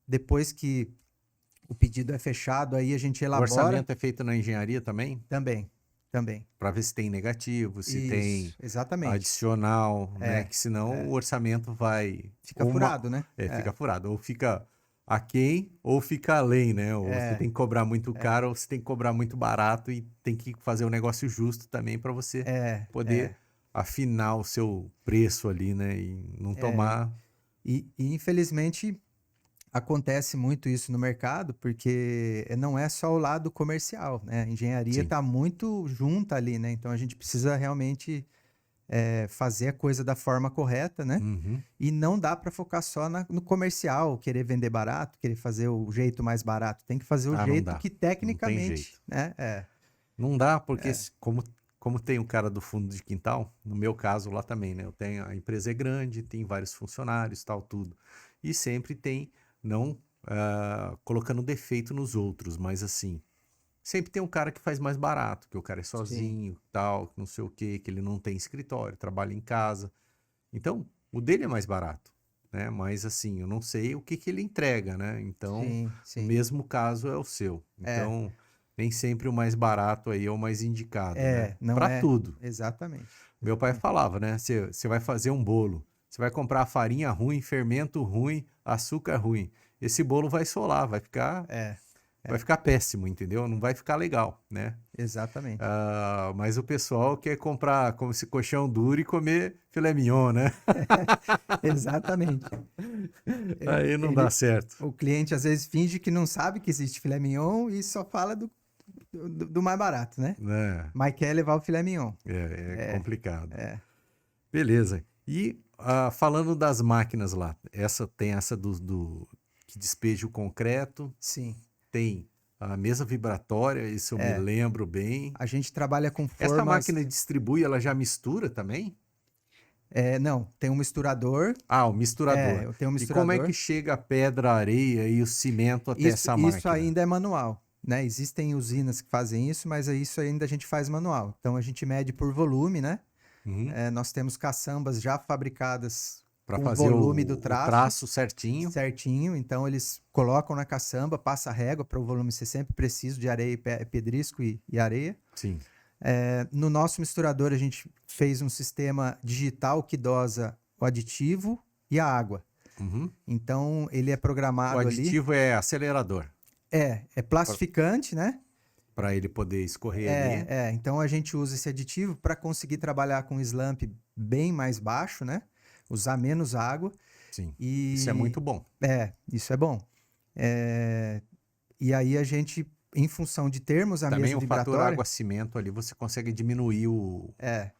Depois que o pedido é fechado, aí a gente O elabora orçamento é feito na engenharia também, também. Também. para ver se tem negativo, se tem Isso, exatamente. adicional, né? É, Que senão é. o orçamento vai Fica furado, né? fica furado, ou fica aquém ou fica além, né? Ou você É, tem que cobrar muito é, caro ou você tem que cobrar muito barato e tem que fazer o negócio justo também para você poder é. afinar o seu preço ali, né? E não É. tomar. E infelizmente acontece muito isso no mercado, porque não é só o lado comercial, né? A engenharia Sim. está muito junta ali, né? Então a gente precisa realmente fazer a coisa da forma correta, né? Uhum. E não dá para focar só no comercial, querer vender barato, querer fazer o jeito mais barato. Tem que fazer o Ah, não jeito dá. que Não tem tecnicamente, jeito. né? Não dá, porque como tem um cara do fundo de quintal, no meu caso lá também, né? Eu tenho, a empresa é grande, tem vários funcionários, tal, tudo. E sempre tem, não colocando defeito nos outros, mas assim, sempre tem um cara que faz mais barato, que o cara é Sim. sozinho, tal, não sei o quê, que ele não tem escritório, trabalha em casa. Então, o dele é mais barato, né? Mas assim, eu não sei o que que ele entrega, né? Então, Sim, o sim. mesmo caso é o seu. É, Então, nem sempre o mais barato aí é o mais indicado, né? não Para é. tudo. Exatamente. Meu pai Exatamente. falava, né? Você vai fazer um bolo, você vai comprar farinha ruim, fermento ruim, açúcar ruim. Esse bolo vai solar, É, vai é, ficar péssimo, entendeu? Não vai ficar legal, né? exatamente. Mas o pessoal quer comprar como se colchão duro e comer filé mignon, né? Exatamente. Aí não dá Ele, certo. o cliente às vezes finge que não sabe que existe filé mignon e só fala do mais barato, né? É, Mas quer levar o filé mignon. é É, complicado. é. Beleza. E falando das máquinas lá, tem essa que despeja o concreto, Sim. tem a mesa vibratória, isso eu me É. lembro bem. A gente trabalha com Essa formas. máquina distribui, ela já mistura também? Não, tem um misturador. Ah, o misturador. Eu tenho um E como é misturador. que chega a pedra, a areia e o cimento até essa Isso máquina? ainda é manual, né? Existem usinas que fazem isso, mas isso ainda a gente faz manual. Então a gente mede por volume, né? Uhum. Nós temos caçambas já fabricadas Para com o fazer volume do o traço traço certinho. certinho. Então eles colocam na caçamba, passa a régua para o volume ser sempre preciso de areia, pedrisco e areia. Sim. No nosso misturador, a gente fez um sistema digital que dosa o aditivo e a água. Uhum. Então, ele é O programado ali. aditivo é acelerador, É plastificante, né? para ele poder escorrer ali. Então, a gente usa esse aditivo para conseguir trabalhar com slump bem mais baixo, né? Usar menos água. Sim. Isso é E muito bom. isso é bom. E aí a gente, em função de termos a Também mesa o fator vibratória, água-cimento ali, você consegue diminuir é,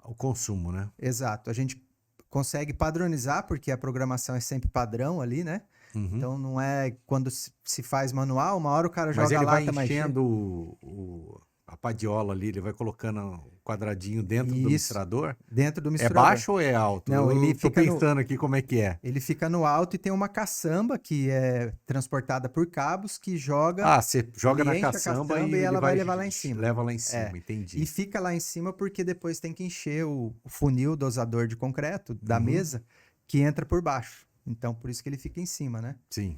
o consumo, né? exato. A gente consegue padronizar, porque a programação é sempre padrão ali, né? Uhum. Então não é quando se faz manual, uma hora o cara Mas joga a ele vai lata mais cheia. enchendo a padiola ali, ele vai colocando o quadradinho dentro do E isso, misturador. dentro do É misturador. baixo ou é alto? Não, Eu tô pensando aqui como é que é. ele fica no alto e tem uma caçamba que é transportada por cabos que joga, Ah, você joga ele na enche a caçamba e caçamba e ele ela vai vai levar lá em cima. leva lá em É. cima, E entendi. fica lá em cima porque depois tem que encher o funil dosador de concreto da Uhum. mesa que entra por baixo. Então, por isso que ele fica em cima, né? Sim.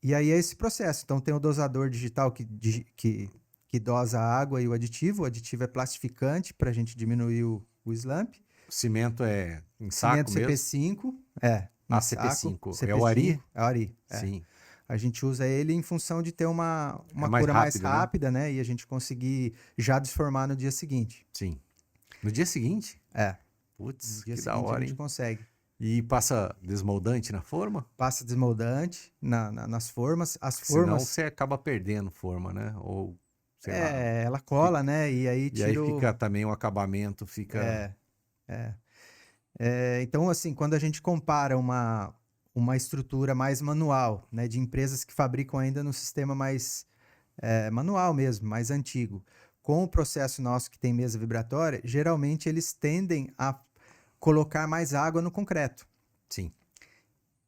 E aí é esse processo. Então, tem o dosador digital que dosa a água e o aditivo. O aditivo é plastificante para a gente diminuir o slump. O cimento é em saco Cimento mesmo? CP5, em Ah, saco. CP5. É o Ari? CP5, é o Ari. Sim. A gente usa ele em função de ter uma É mais cura mais rápido, né? rápida, né? E a gente conseguir já desformar no dia seguinte. Sim. No dia seguinte? É, Putz, no dia que da seguinte a hora, gente hein? consegue. E passa desmoldante na forma? Passa desmoldante nas formas. As Porque senão formas, você acaba perdendo forma, né? Ou, sei lá, ela fica... cola, né? E aí E aí tira fica também o acabamento, fica... É, é. Então, assim, quando a gente compara uma estrutura mais manual, né? De empresas que fabricam ainda no sistema mais manual mesmo, mais antigo, com o processo nosso que tem mesa vibratória, geralmente eles tendem a colocar mais água no concreto, Sim,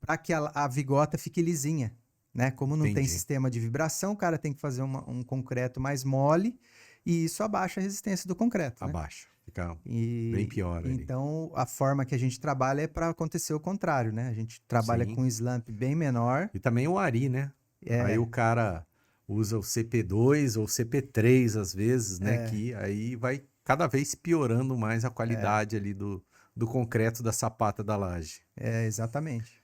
para que a vigota fique lisinha, né? Como não tem entendi. sistema de vibração, o cara tem que fazer um concreto mais mole e isso abaixa a resistência do concreto, né? Abaixa. Fica bem E pior ali. então a forma que a gente trabalha é para acontecer o contrário, né? A gente trabalha Sim. com slump bem menor. E também o Ari, né? Aí o É, cara usa o CP2 ou CP3 às vezes, né? é, Que aí vai cada vez piorando mais a é, qualidade ali do concreto da sapata da laje. exatamente.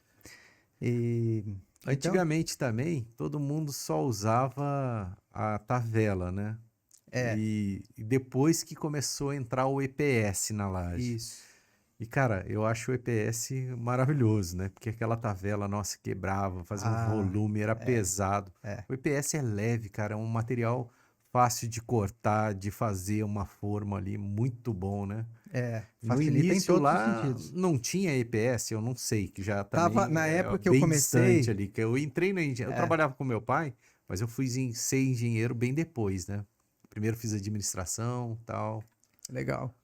E então, Antigamente também, todo mundo só usava a tavela, né? é, E depois que começou a entrar o EPS na laje. isso. E, cara, eu acho o EPS maravilhoso, né? Porque aquela tavela, nossa, quebrava, fazia um Ah, volume, era é, pesado. é, O EPS é leve, cara, é um material fácil de cortar, de fazer uma forma ali, muito bom, né? No facilita em início todos os lá sentidos. não tinha EPS, eu não sei, que já Tava, também na é época que eu bem distante comecei, ali, que eu entrei na engenharia, eu é, trabalhava com meu pai, mas eu fui ser engenheiro bem depois, né? Primeiro fiz administração, tal. legal.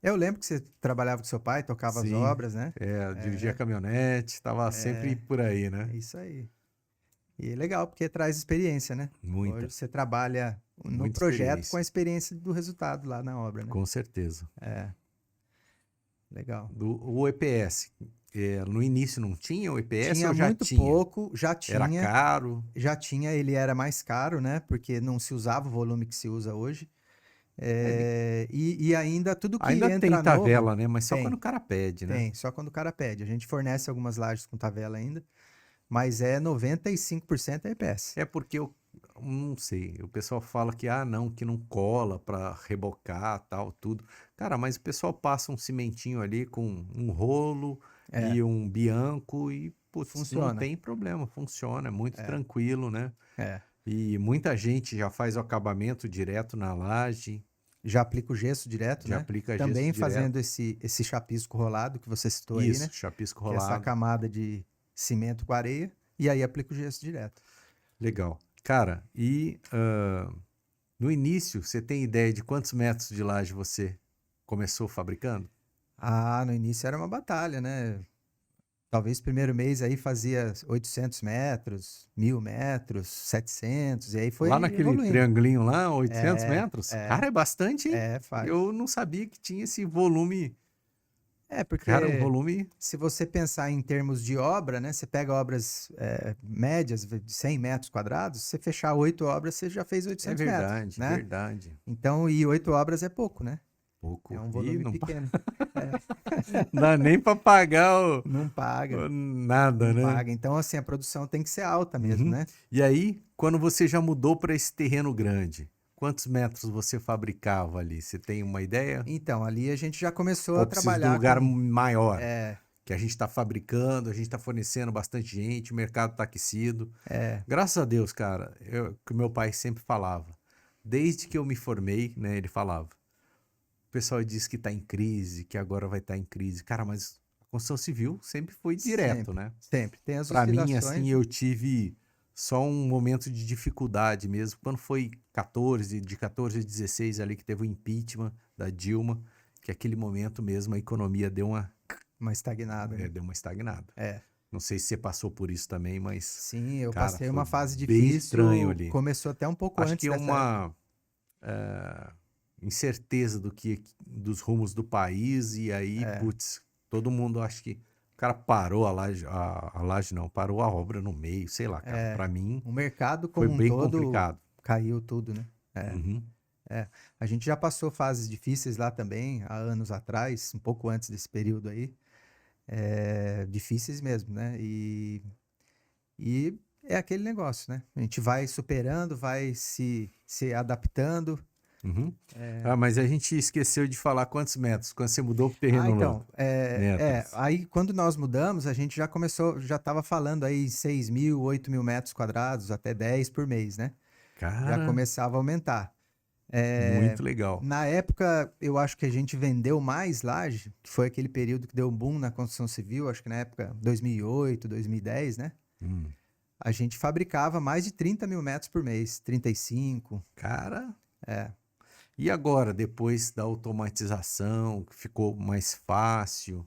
Eu lembro que você trabalhava com seu pai, tocava as Sim, obras, né? dirigia caminhonete, tava sempre por aí, né? É isso aí. E legal, porque traz experiência, né? Muita, Hoje você trabalha no muita projeto com a experiência, experiência do resultado lá na obra, né? com certeza. É, legal. O EPS, no início não tinha o EPS Tinha ou já muito tinha? pouco, Era caro? ele era mais caro, né? Porque não se usava o volume que se usa hoje. Ele E ainda tudo que ainda tem entra novo, tabela, né? Mas só quando tem, o cara pede, né? só quando o cara pede. A gente fornece algumas lajes com tabela ainda, mas é 95% EPS. É porque eu não sei, o pessoal fala que não, que não cola para rebocar, tal, tudo. Cara, mas o pessoal passa um cimentinho ali com um rolo É, e um bianco e, putz, não funciona. tem problema, funciona, é muito tranquilo, né? É. E muita gente já faz o acabamento direto na laje, Já aplica o gesso direto, já né? aplica gesso Também fazendo direto. esse chapisco rolado que você citou aí, Isso, né? chapisco Que é essa rolado. camada de cimento com areia, e aí aplica o gesso direto. Legal. Cara, e no início, você tem ideia de quantos metros de laje você começou fabricando? Ah, no início era uma batalha, né? Talvez primeiro mês aí fazia 800 metros, 1.000 metros, 700, e aí Lá foi naquele evoluindo. triangulinho lá, 800 É, metros? é, Cara, é bastante, hein? faz. Eu não sabia que tinha esse volume. Cara, um Porque volume se você pensar em termos de obra, né? Você pega obras médias de 100 metros quadrados, se você fechar 8 obras, você já fez é 800 metros, verdade, né? verdade. Então, e 8 obras é pouco, né? É Pouco. um E volume não pequeno. É, dá nem pra pagar não paga, nada, não né? paga. Então, assim, a produção tem que ser alta mesmo, Uhum. né? E aí, quando você já mudou para esse terreno grande, quantos metros você fabricava ali? Você tem uma ideia? Então, ali a gente já começou a Ou precisa de um trabalhar lugar com. maior? É, Que a gente está fabricando, a gente está fornecendo bastante gente, o mercado está aquecido. é, Graças a Deus, cara, que o meu pai sempre falava. Desde que eu me formei, né, ele falava. O pessoal diz que está em crise, que agora vai estar em crise. Cara, mas a construção civil sempre foi direto, sempre, né? sempre. Tem as Para mim, assim, oscilações. eu tive só um momento de dificuldade mesmo. Quando foi 14, de 14 a 16 ali que teve o impeachment da Dilma, que aquele momento mesmo a economia Uma estagnada, né? deu uma estagnada. É. Não sei se você passou por isso também, mas, Sim, eu cara, passei uma foi fase bem estranho difícil, ali. começou até um pouco Acho que antes é dessa época. uma incerteza dos rumos do país e aí, É, putz, todo mundo acho que o cara parou a laje não, parou a obra no meio, sei lá, cara. é. Para mim O mercado foi como um bem todo complicado. caiu tudo, né? É, Uhum. é. A gente já passou fases difíceis lá também, há anos atrás, um pouco antes desse período aí. Difíceis mesmo, né? E é aquele negócio, né? A gente vai superando, vai se adaptando. Uhum. Ah, mas a gente esqueceu de falar quantos metros, quando você mudou pro terreno Então, novo. Metros. aí quando nós mudamos, a gente já começou, já estava falando aí 6.000, 8.000 metros quadrados, até 10 por mês, né? Já Cara, começava a aumentar. muito legal. Na época, eu acho que a gente vendeu mais laje, que foi aquele período que deu um boom na construção civil, acho que na época 2008, 2010, né? Hum. A gente fabricava mais de 30.000 metros por mês, 35. Cara, É. e agora, depois da automatização, que ficou mais fácil,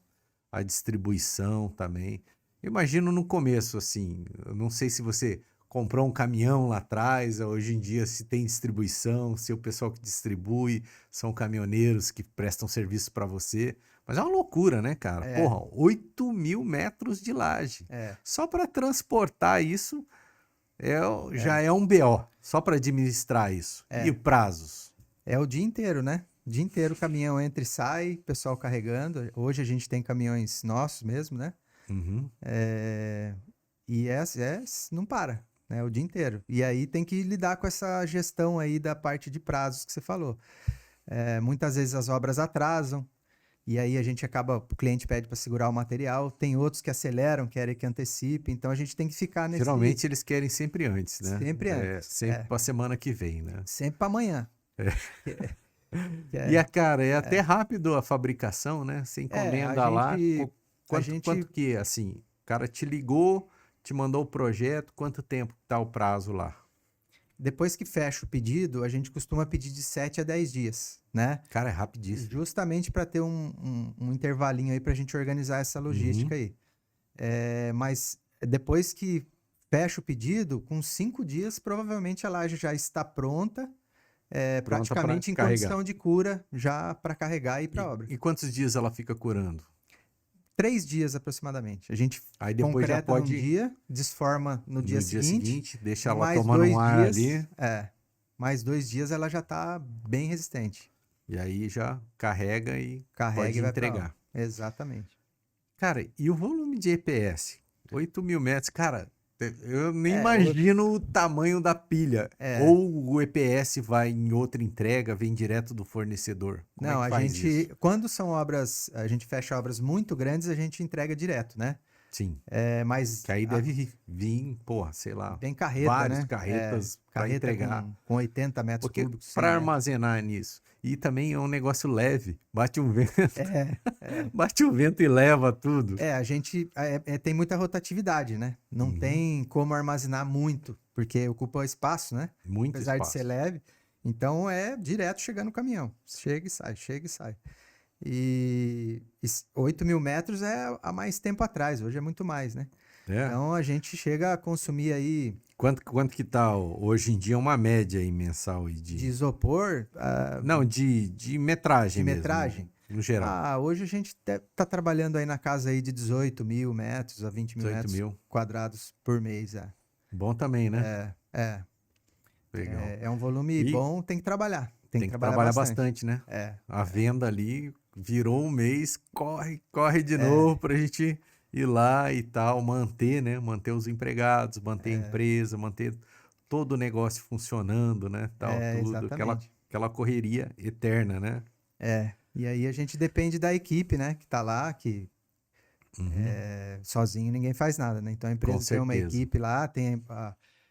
a distribuição também. Imagino no começo, assim, eu não sei se você comprou um caminhão lá atrás, hoje em dia se tem distribuição, se o pessoal que distribui são caminhoneiros que prestam serviço para você. Mas é uma loucura, né, cara? É, Porra, 8.000 metros de laje. é, Só para transportar isso já é, é um BO, só para administrar isso. E é. prazos? É o dia inteiro, né? O dia inteiro o caminhão entra e sai, pessoal carregando. Hoje a gente tem caminhões nossos mesmo, né? Uhum. É, e não para, né? O dia inteiro. E aí tem que lidar com essa gestão aí da parte de prazos que você falou. Muitas vezes as obras atrasam, e aí a gente acaba, o cliente pede para segurar o material. Tem outros que aceleram, querem que antecipe. Então a gente tem que ficar nesse Geralmente eles querem sempre antes, né? sempre É, antes. sempre para semana que vem, né? Sempre para amanhã. Que E é, cara, é até rápido a fabricação, né? Você a encomenda lá, gente, a quanto gente que é, assim? O cara te ligou, te mandou o projeto, quanto tempo tá o prazo lá? Depois que fecha o pedido, a gente costuma pedir de 7 a 10 dias, né? Cara, é rapidíssimo. Justamente para ter um intervalinho aí para a gente organizar essa Uhum. logística aí. Mas depois que fecha o pedido, com 5 dias, provavelmente a laje já está pronta, Pronta para praticamente em carregar. condição de cura, já para carregar e ir para a E, obra. e quantos dias ela fica curando? 3 dias aproximadamente. A gente Aí depois já concreta num pode, dia, desforma no dia no dia seguinte, seguinte, deixa ela mais tomando um 2 ar dias, ali, mais 2 dias ela já está bem resistente. e aí já carrega e Carrega pode e vai para obra. entregar. Exatamente. Cara, e o volume de EPS? 8.000 metros, cara, eu nem É, o- imagino o tamanho da pilha. é, Ou o EPS vai em outra entrega, vem direto do fornecedor. Como é não, que a faz isso? gente, quando são obras, a gente fecha obras muito grandes, a gente entrega direto, né? Sim, Mas que aí deve vir, porra, sei lá, vem carreta, vários né? carretas para Carreta entregar. com 80 metros Porque cúbicos, 100 para metros. armazenar nisso. E também é um negócio leve. Bate um vento, É, é. bate um vento e leva tudo. A gente tem muita rotatividade, né? Não Uhum. tem como armazenar muito, porque ocupa espaço, né? Muito Apesar de ser espaço. leve. Então é direto chegando no caminhão. Chega e sai, chega e sai. E 8.000 metros é há mais tempo atrás, hoje é muito mais, né? É. Então a gente chega a consumir aí Quanto que tá hoje em dia uma média aí mensal aí de de. isopor, Não, de metragem de mesmo, metragem. no geral. Hoje a gente tá trabalhando aí na casa aí de 18.000 metros a 20.000 18 metros mil. quadrados por mês. Bom também, né? É, é, Legal. é um volume E bom, tem que tem que trabalhar trabalhar bastante. bastante, né? É, A venda ali virou um mês, corre de é, novo pra gente ir lá e tal, manter, né? Manter os empregados, manter a empresa, manter todo o negócio funcionando, né? Tal, tudo, exatamente. aquela correria eterna, né? E aí a gente depende da equipe, né, que tá lá, que Uhum, sozinho ninguém faz nada, né? Então a com empresa tem uma certeza. equipe lá, tem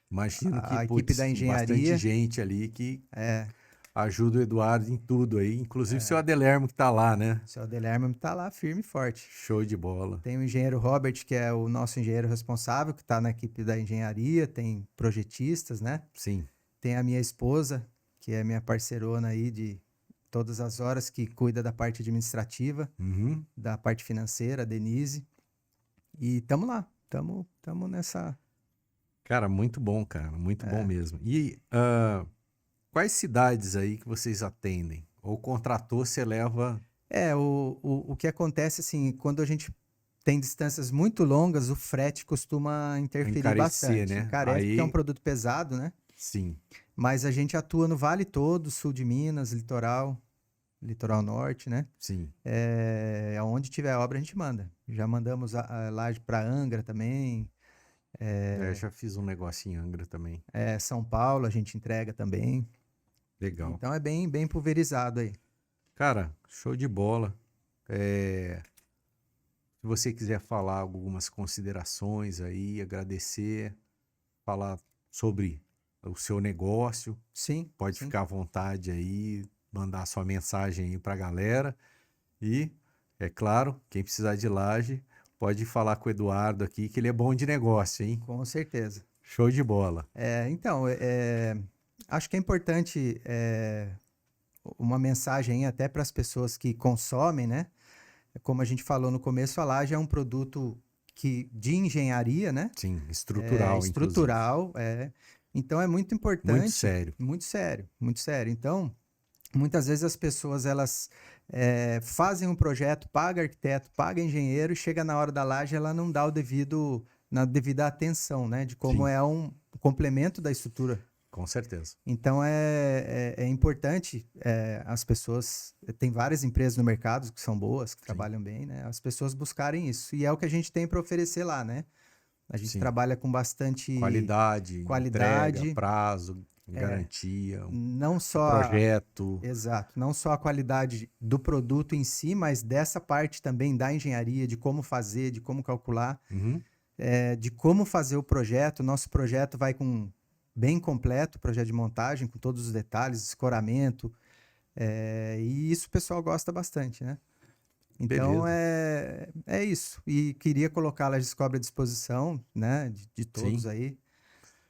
Imagino que, a equipe putz, da bastante engenharia, gente ali que é, ajuda o Eduardo em tudo aí, inclusive seu Adelermo que tá lá, né? o seu Adelerme tá lá firme e forte. Show de bola. Tem o engenheiro Robert, que é o nosso engenheiro responsável, que está na equipe da engenharia, tem projetistas, né? Sim. Tem a minha esposa, que é minha parceirona aí de todas as horas, que cuida da parte administrativa, Uhum. da parte financeira, a Denise. E tamo lá, tamo nessa. Cara, muito bom, cara, muito bom É, mesmo. E quais cidades aí que vocês atendem? Ou contratou, você leva o que acontece, assim, quando a gente tem distâncias muito longas, o frete costuma a interferir encarecer, bastante. né? Encarece porque é um Aí, produto pesado, né? sim. Mas a gente atua no Vale todo, sul de Minas, litoral norte, né? Sim. Aonde tiver obra a gente manda. Já mandamos a laje para Angra também, É, já fiz um negócio em Angra também. São Paulo a gente entrega também. Legal. Então é bem pulverizado aí. Cara, show de bola. Se você quiser falar algumas considerações aí, agradecer, falar sobre o seu negócio, Sim, pode sim. ficar à vontade aí, mandar sua mensagem aí para a galera. E, é claro, quem precisar de laje, pode falar com o Eduardo aqui, que ele é bom de negócio, hein? Com certeza. Show de bola. Então, acho que é importante uma mensagem até para as pessoas que consomem, né? Como a gente falou no começo, a laje é um produto de engenharia, né? Sim, estrutural, inclusive. Estrutural, Então é muito importante. Muito sério. Muito sério, muito sério. Então, muitas vezes as pessoas elas fazem um projeto, paga arquiteto, paga engenheiro e chega na hora da laje ela não dá na devida atenção, né? De como Sim. é um complemento da estrutura. Com certeza. Então é importante as pessoas. Tem várias empresas no mercado que são boas, que trabalham bem, né? As pessoas buscarem isso. E é o que a gente tem para oferecer lá, né? A gente trabalha com bastante qualidade, entrega, prazo, garantia, não só projeto. Exato. Não só a qualidade do produto em si, mas dessa parte também da engenharia, de como fazer, de como calcular, de como fazer o projeto. Nosso projeto vai bem completo, projeto de montagem, com todos os detalhes, escoramento. E isso o pessoal gosta bastante, né? Então, é isso. E queria colocar a Laje Descobre à disposição, né? De todos aí.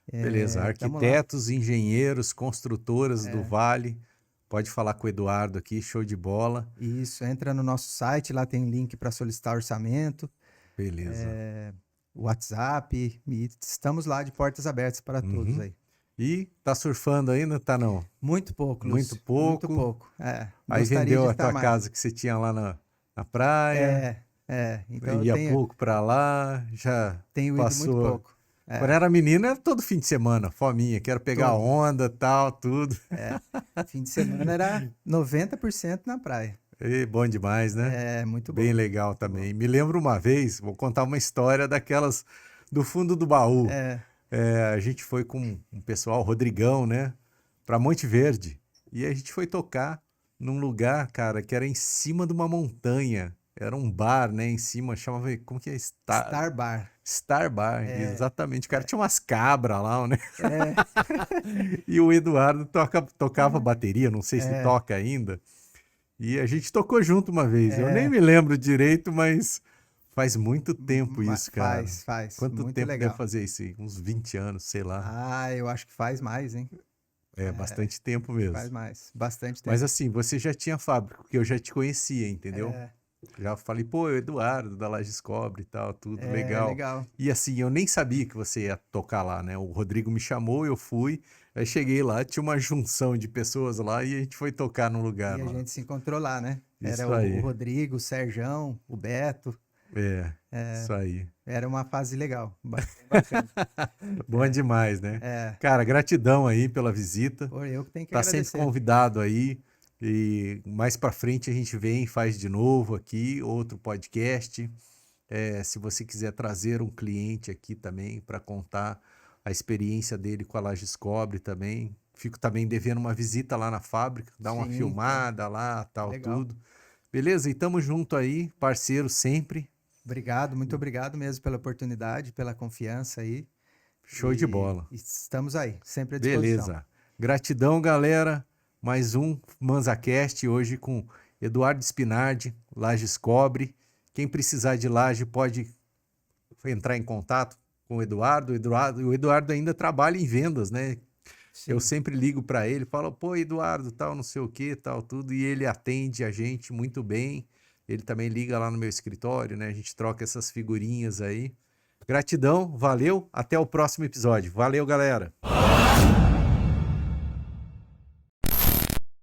Beleza. Arquitetos, engenheiros, construtoras do Vale. Pode falar com o Eduardo aqui, show de bola. Isso. Entra no nosso site, lá tem link para solicitar orçamento. Beleza. WhatsApp. E estamos lá de portas abertas para todos aí. E tá surfando ainda? Tá não? Muito pouco, Lúcio. Muito pouco. Muito pouco. Aí vendeu a tua casa que você tinha lá na praia. Então ia pouco pra lá, já tenho passou. Ido muito pouco. Quando era menino, era todo fim de semana, fominha, quero pegar onda, tal, tudo. Fim de semana era 90% na praia. Bom demais, né? Muito bom. Bem legal também. Me lembro uma vez, vou contar uma história daquelas do fundo do baú. A gente foi com um pessoal, Rodrigão, né? Pra Monte Verde. E a gente foi tocar num lugar, cara, que era em cima de uma montanha. Era um bar, né? Em cima, chamava... Como que é? Star Bar. Star Bar, exatamente. O cara tinha umas cabras lá, né? E o Eduardo tocava bateria, não sei se toca ainda. E a gente tocou junto uma vez. Eu nem me lembro direito, mas faz muito tempo isso, cara. Faz. Quanto muito tempo legal. deve fazer isso? Uns 20 anos, sei lá. Eu acho que faz mais, hein? Bastante tempo mesmo. Faz mais, bastante tempo. Mas assim, você já tinha fábrica, porque eu já te conhecia, entendeu? Já falei, pô, Eduardo, da Laje Descobre e tal, tudo legal. E assim, eu nem sabia que você ia tocar lá, né? O Rodrigo me chamou, eu fui, aí cheguei lá, tinha uma junção de pessoas lá e a gente foi tocar no lugar. E lá. A gente se encontrou lá, né? Isso Era aí. o Rodrigo, o Serjão, o Beto. Isso aí. Era uma fase legal, bacana. Bom demais, né? Cara, gratidão aí pela visita. Eu que tenho que agradecer. Tá sempre convidado aí. E mais para frente a gente vem e faz de novo aqui outro podcast. Se você quiser trazer um cliente aqui também para contar a experiência dele com a Laje Descobre também. Fico também devendo uma visita lá na fábrica, dar uma filmada lá, tal, tudo. Beleza? E tamo junto aí, parceiro sempre. Obrigado, muito obrigado mesmo pela oportunidade, pela confiança aí. Show de bola. Estamos aí, sempre à disposição. Beleza. Gratidão, galera. Mais um ManzaCast hoje com Eduardo Spinardi, Laje Descobre. Quem precisar de laje pode entrar em contato com o Eduardo. O Eduardo ainda trabalha em vendas, né? Sim. Eu sempre ligo para ele, falo, pô, Eduardo, tal, não sei o que, tal, tudo. E ele atende a gente muito bem. Ele também liga lá no meu escritório, né? A gente troca essas figurinhas aí. Gratidão, valeu. Até o próximo episódio. Valeu, galera.